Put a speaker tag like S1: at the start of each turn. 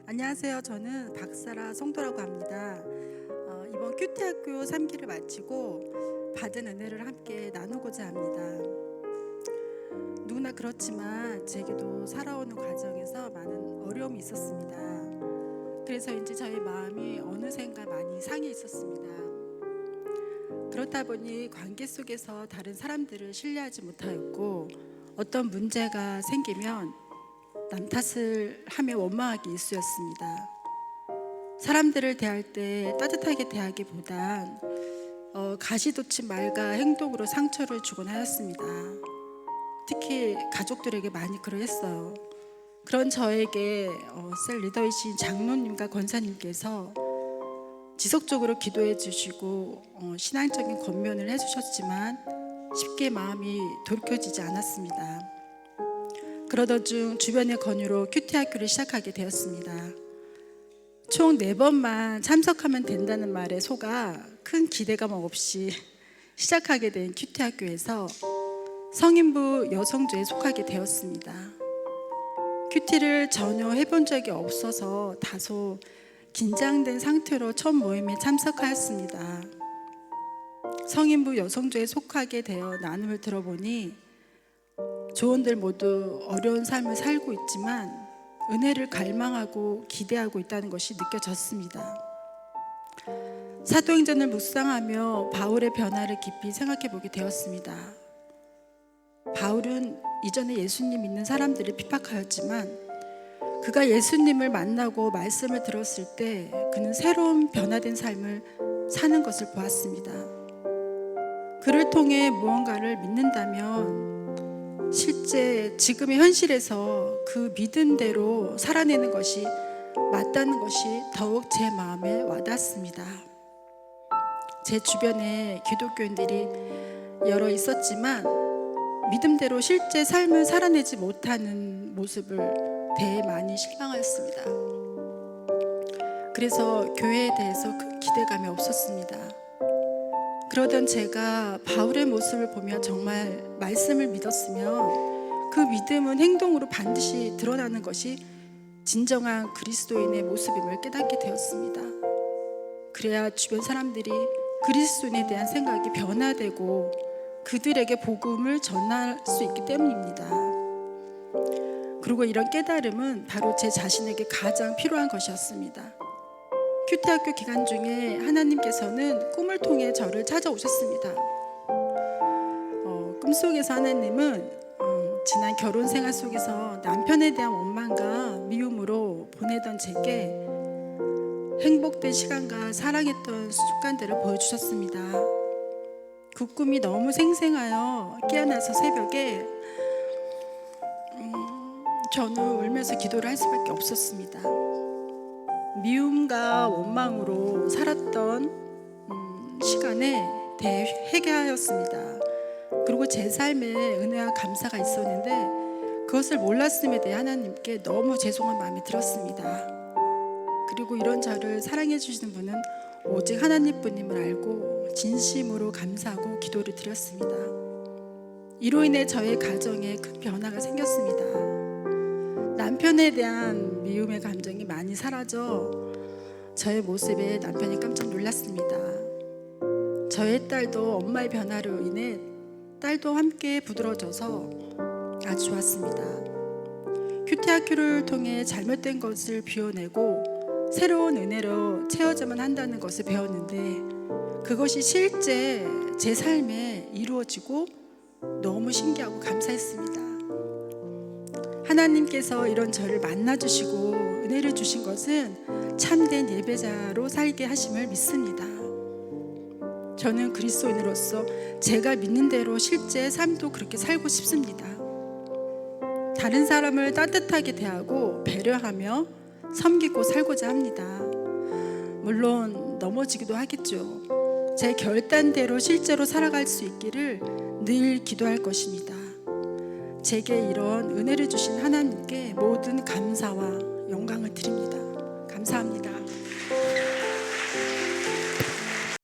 S1: 안녕하세요. 저는 박사라 성도라고 합니다. 이번 큐티학교 3기를 마치고 받은 은혜를 함께 나누고자 합니다. 누구나 그렇지만 제게도 살아오는 과정에서 많은 어려움이 있었습니다. 그래서인지 저희 마음이 어느샌가 많이 상해 있었습니다. 그렇다 보니 관계 속에서 다른 사람들을 신뢰하지 못하였고, 어떤 문제가 생기면 남 탓을 하며 원망하기 일쑤였습니다. 사람들을 대할 때 따뜻하게 대하기보단 가시돋친 말과 행동으로 상처를 주곤 하였습니다. 특히 가족들에게 많이 그러했어요. 그런 저에게 셀 리더이신 장로님과 권사님께서 지속적으로 기도해 주시고 신앙적인 권면을 해주셨지만 쉽게 마음이 돌이켜지지 않았습니다. 그러던 중 주변의 권유로 큐티학교를 시작하게 되었습니다. 총 4번만 참석하면 된다는 말에 속아 큰 기대감 없이 시작하게 된 큐티학교에서 성인부 여성조에 속하게 되었습니다. 큐티를 전혀 해본 적이 없어서 다소 긴장된 상태로 첫 모임에 참석하였습니다. 성인부 여성조에 속하게 되어 나눔을 들어보니 조원들 모두 어려운 삶을 살고 있지만 은혜를 갈망하고 기대하고 있다는 것이 느껴졌습니다. 사도행전을 묵상하며 바울의 변화를 깊이 생각해 보게 되었습니다. 바울은 이전에 예수님 믿는 사람들을 핍박하였지만 그가 예수님을 만나고 말씀을 들었을 때 그는 새로운 변화된 삶을 사는 것을 보았습니다. 그를 통해 무언가를 믿는다면 실제 지금의 현실에서 그 믿음대로 살아내는 것이 맞다는 것이 더욱 제 마음에 와닿습니다. 제 주변에 기독교인들이 여러 있었지만 믿음대로 실제 삶을 살아내지 못하는 모습을 대해 많이 실망하였습니다. 그래서 교회에 대해서 큰 기대감이 없었습니다. 그러던 제가 바울의 모습을 보며 정말 말씀을 믿었으면 그 믿음은 행동으로 반드시 드러나는 것이 진정한 그리스도인의 모습임을 깨닫게 되었습니다. 그래야 주변 사람들이 그리스도인에 대한 생각이 변화되고 그들에게 복음을 전할 수 있기 때문입니다. 그리고 이런 깨달음은 바로 제 자신에게 가장 필요한 것이었습니다. 큐티학교 기간 중에 하나님께서는 꿈을 통해 저를 찾아오셨습니다. 꿈속에서 하나님은 지난 결혼 생활 속에서 남편에 대한 원망과 미움으로 보내던 제게 행복된 시간과 사랑했던 습관들을 보여주셨습니다. 그 꿈이 너무 생생하여 깨어나서 새벽에 저는 울면서 기도를 할 수밖에 없었습니다. 미움과 원망으로 살았던 시간에 대해 회개하였습니다. 그리고 제 삶에 은혜와 감사가 있었는데 그것을 몰랐음에 대해 하나님께 너무 죄송한 마음이 들었습니다. 그리고 이런 저를 사랑해 주시는 분은 오직 하나님뿐임을 알고 진심으로 감사하고 기도를 드렸습니다. 이로 인해 저의 가정에 큰 변화가 생겼습니다. 남편에 대한 미움의 감정이 많이 사라져 저의 모습에 남편이 깜짝 놀랐습니다. 저의 딸도 엄마의 변화로 인해 딸도 함께 부드러워져서 아주 좋았습니다. 큐티학교를 통해 잘못된 것을 비워내고 새로운 은혜로 채워져만 한다는 것을 배웠는데 그것이 실제 제 삶에 이루어지고 너무 신기하고 감사했습니다. 하나님께서 이런 저를 만나주시고 은혜를 주신 것은 참된 예배자로 살게 하심을 믿습니다. 저는 그리스도인으로서 제가 믿는 대로 실제 삶도 그렇게 살고 싶습니다. 다른 사람을 따뜻하게 대하고 배려하며 섬기고 살고자 합니다. 물론 넘어지기도 하겠죠. 제 결단대로 실제로 살아갈 수 있기를 늘 기도할 것입니다. 제게 이런 은혜를 주신 하나님께 모든 감사와 영광을 드립니다. 감사합니다.